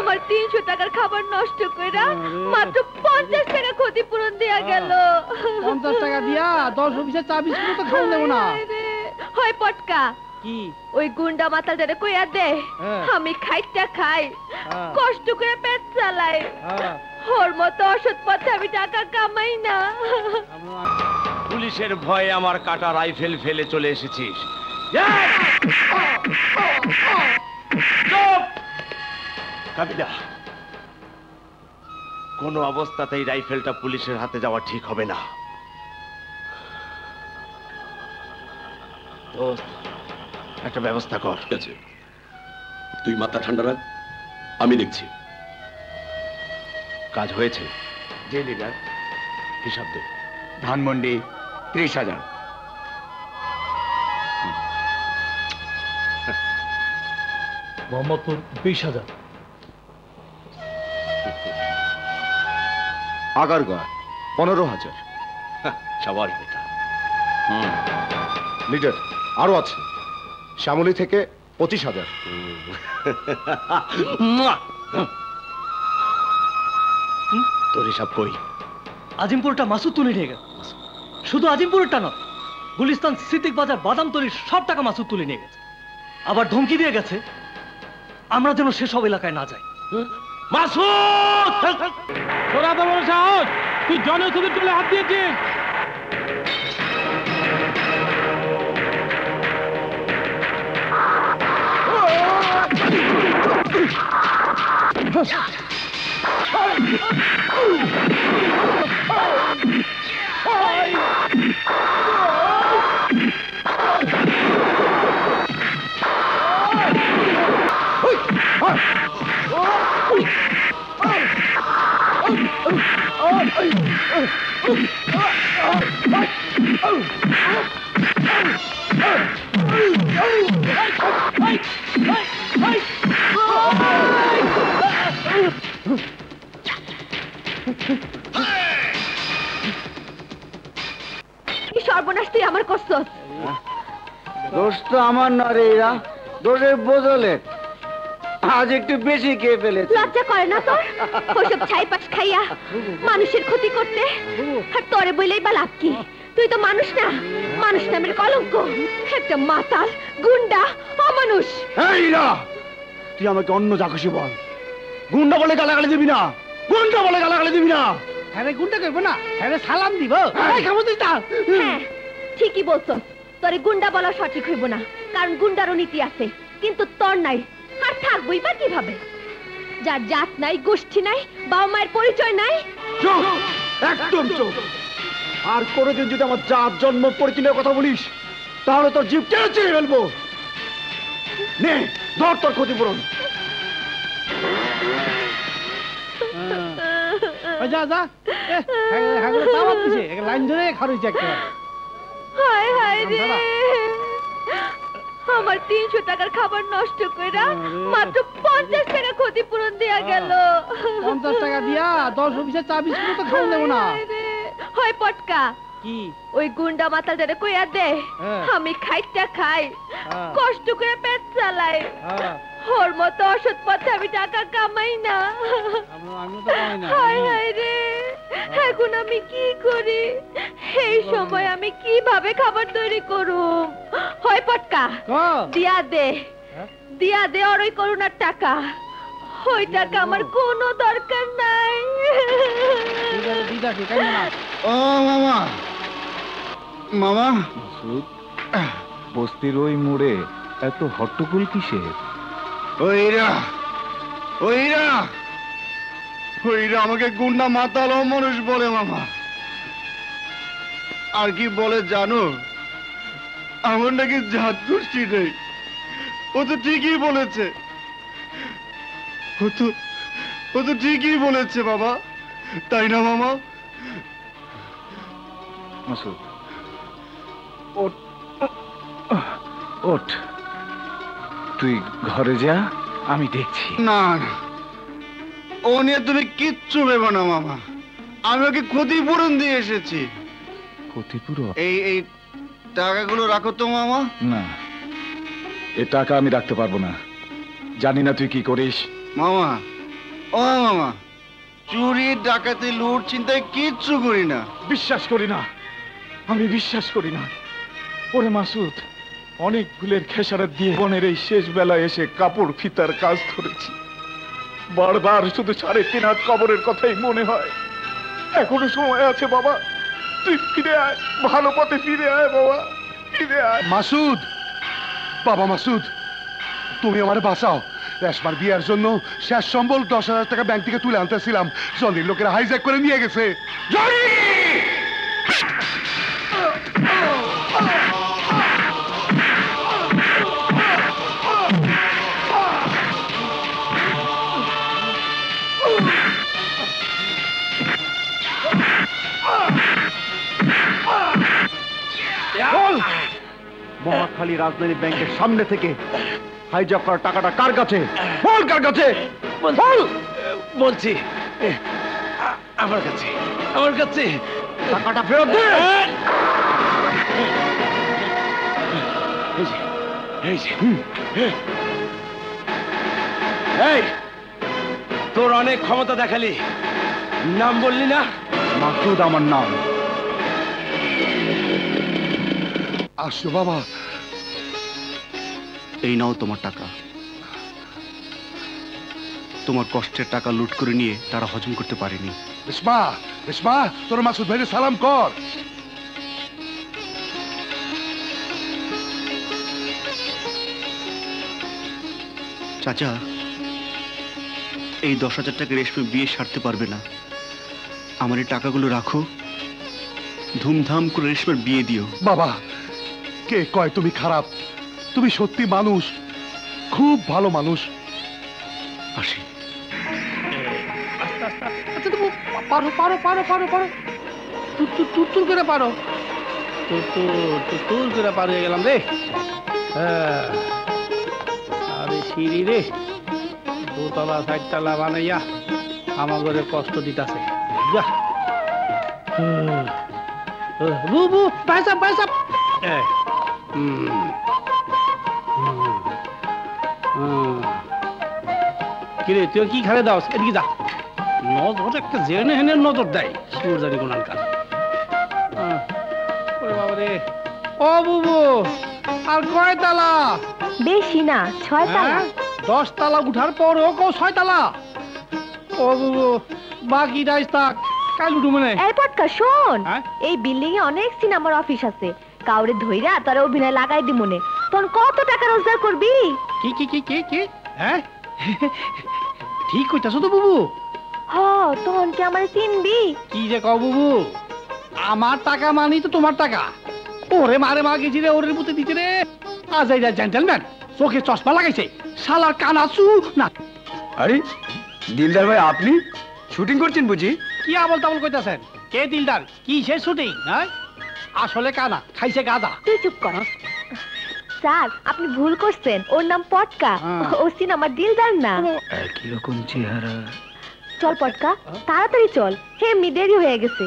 আমার 300 টাকার খাবার নষ্ট কইরা মাত্র 50 টাকা ক্ষতিপূরণ দেয়া গেল। 50 টাকা দিয়া 10 অফিসে চা বিস্কুট তো খাওয়া দেব না। হয় পটকা কি ওই গুন্ডা মাতালটারে কইয়া দে আমি খাইটা খাই, কষ্ট করে পেট চালাই, ওর মতো অসৎ পথে আমি টাকা কামাই না। পুলিশের ভয়ে আমার কাটা রাইফেল ফেলে চলে এসেছিস। কাবিলা, কোন অবস্থাতেই রাইফেলটা পুলিশের হাতে যাওয়া ঠিক হবে না। একটা ব্যবস্থা কর। ঠিক আছে, তুই মাথা ঠান্ডা রাখ, আমি দেখছি। কাজ হয়েছে। যে লিডার হিসাব দে। ধানমন্ডি 30,000, মোহাম্মদপুর 20,000, আগারগাঁ 15,000। সাবাস বেটা। লিডার আরো আছে, শ্যামলী থেকে 25,000। তোর হিসাব কই? আজিমপুরটা মাসুদ তুলে নিয়ে গেছে। শুধু আজিমপুরটা নয়, গুলিস্তান, সিদ্দিক বাজার, বাদামতলির সব টাকা মাসুদ তুলে নিয়ে গেছে। আবার ধমকি দিয়ে গেছে আমরা যেন সেসব এলাকায় না যাই। মাসুদ, তোরা তো বড় সাহস, তুই জনসুদের টুলে হাত দিয়েছিস। সর্বনাশ তুই আমার করছস। দোষ তো আমার না রে, এরা দোষের বদলে আজ একটু বেশি খেয়ে ফেলেছে। লজ্জা করে না তোর ওসব ছাইপাশ খাইয়া মানুষের ক্ষতি করতে? আর তোরে বইলেই বা লাভ কি? তুই তো মানুষ না, মানুষ নামের কলঙ্ক, একটা মাতাল, গুন্ডা, অমানুষ। এই না, তুই আমাকে অন্য যা খুশি বল, গুন্ডা বলে গালাগালি দিবি না, গুন্ডা বলে গালাগালি দিবি না। হ্যাঁ গুন্ডা করবো না, হ্যাঁ সালাম দিব। হ্যাঁ ঠিকই বলছো, তোরে গুন্ডা বলা সঠিক হইব না, কারণ গুন্ডারও নীতি আছে, কিন্তু তোর নাই। আর থাকবই বা কিভাবে? যার জাত নাই, গোষ্ঠী নাই, বাবা মায়ের পরিচয় নাই। চুপ, একদম চুপ। আর কোনোদিন যদি আমার জাত জন্ম পরিচয়ের কথা বলিস তাহলে তোর জীব টেনে ছিঁড়ে ফেলবো। নে ধর তোর ক্ষতিপূরণ। যা যা, লাইন ধরে খারুইছে একটা। হায় হায় রে, আমার 300 টাকার খাবার নষ্ট কইরা মাত্র 50 টাকা ক্ষতিপূরণ দেয়া গেল। 50 টাকা দিয়া 10 অফিসে চা বিস্কুট তো খাওয়া দেব না। হয় পটকা কি ওই গুন্ডা মাতালটারে কইয়া দে আমি খাইটা খাই, কষ্ট করে পেট চালাই, ওর মতো অসৎ পথে আমি টাকা কামাই না। হায় হায় রে, এখন আমি কি করি? এই সময় আমি কিভাবে খাবার তৈরি করুম? হয় পটকা দিয়া দে, দিয়া দে আর ওই করুণার টাকা। ওই টাকা আমার কোনো দরকার নাই। ও মামা, মামা, বস্তির ওই মোড়ে এত হট্টগোল কিসের? ওইরা ওইরা ওইরা আমাকে গুন্ডা মাতাল অমানুষ বলে মামা। আর কি বলে জানো? আমার নাকি জাত গোষ্ঠী নেই। ও তো ঠিকই বলেছে, ও তো ঠিকই বলেছে বাবা, তাই না মামা? মাসুদ ওঠ, ওঠ, তুই ঘরে যা, আমি দেখছি। না না, ও নিয়ে তুমি কিচ্ছু ভেবো না মামা, আমি ওকে ক্ষতিপূরণ দিয়ে এসেছি। ক্ষতিপূরণ? এই টাকাগুলো রাখো তো মামা। না, এ টাকা আমি রাখতে পারবো না, জানি না তুই কি করিস। মামা ও মামা, চুরি ডাকাতি লুট চিন্তায় কিচ্ছু করি না। বিশ্বাস করি না, আমি বিশ্বাস করি না। ওরে মাসুদ, অনেক ভুলের খেসারত দিয়ে বোনের এই শেষ বেলায় এসে কাপড় ফিতার কাজ ধরেছি। বারবার শুধু 3.5 হাত কবরের কথাই মনে হয়। এখনো সময় আছে বাবা, তুই ফিরে আয়, ভালো পথে ফিরে আয় বাবা, ফিরে আয়। মাসুদ, বাবা মাসুদ, তুমি আমার বাঁচাও। রেশমার বিয়ার জন্য শেষ সম্বল 10,000 টাকা ব্যাংক থেকে তুলে আনতেছিলাম, জনির লোকেরা হাইজ্যাক করে নিয়ে গেছে। জনি! মহাখালী রাজধানী ব্যাংকের সামনে থেকে হাইজ্যাক করা টাকাটা কার কাছে? বল কার কাছে? বল। বলছি আমার কাছে, আমার কাছে। টাকাটা ফেরত দে। এই, তোর অনেক ক্ষমতা দেখালি, নাম বললি না? মাসুদ আমার নাম। আসো বাবা। এই নাও তোমার টাকা। তোমার কষ্টের টাকা লুট করে নিয়ে তারা হজম করতে পারেনি। রেশমা, রেশমা, তোর মাসুদ ভাইরে সালাম কর। চাচা, এই 10,000 টাকা রেশমে বিয়ে সারতে পারবে না। আমার এই টাকাগুলো রাখো, ধুমধাম করে রেশমের বিয়ে দিও। বাবা, কে কয় তুমি খারাপ? তুমি সত্যি মানুষ, খুব ভালো মানুষ। আসি। আচ্ছা, তুমি পারো পারো পারো পারো পারো, তুর করে পারো, তুর করে পার হয়ে গেলাম রে। আরে সিঁড়ি রে, 2তলা 4তলা বানাইয়া আমার ঘরে কষ্ট দিতাছে। যা বুবু, পাইসাপ পাইসাপ। কিরে, তুই কি খারে দাও? এদিকে যা। নজর একটা জেনে হেনে নজর দেয়, সুর জানি কোনার কাজ। বাবা রে, ও বুবু, আর কয় তালা? বেশি না, 6 তালা। 10 তালা উঠার পরও কও 6 তালা? ও বুবু, বাকি রাইস থাক, কাল উঠু মানে। এই পটকা শোন, হ্যাঁ? এই বিল্ডিং এ অনেক সিনেমার অফিস আছে, কাউরে ধইরা তার অভিনয় লাগাই দি মনে। তখন কত টাকা রোজগার করবি? কি কি কি কি কি? হ্যাঁ, ঠিক কইতাছো তো বুবু। হ, তখন কি আমারে চিনবি? কি যে কও বুবু, আমার টাকা মানি তো তোমার টাকা। ওরে মারে মা গেছি রে, ওরে পুঁতে দিচ্ছে রে। আজ এই জেন্টেলম্যান, চোখে চশমা লাগাইছে, শালার কানাচু না। আরে দিলদার ভাই, আপনি শুটিং করছেন বুঝি? কি আবল তাবল কইতাছেন? কে দিলদার? কি সে শুটিং? হ্যাঁ, আসলে কানা, খাইছে গাদা। তুই চুপ কর। স্যার, আপনি ভুল করছেন, ওর নাম পটকা। ও সিনেমার দিলদার না। একই রকম চেহারা। চল পটকা, তাড়াতাড়ি চল, এমনি দেরি হয়ে গেছে।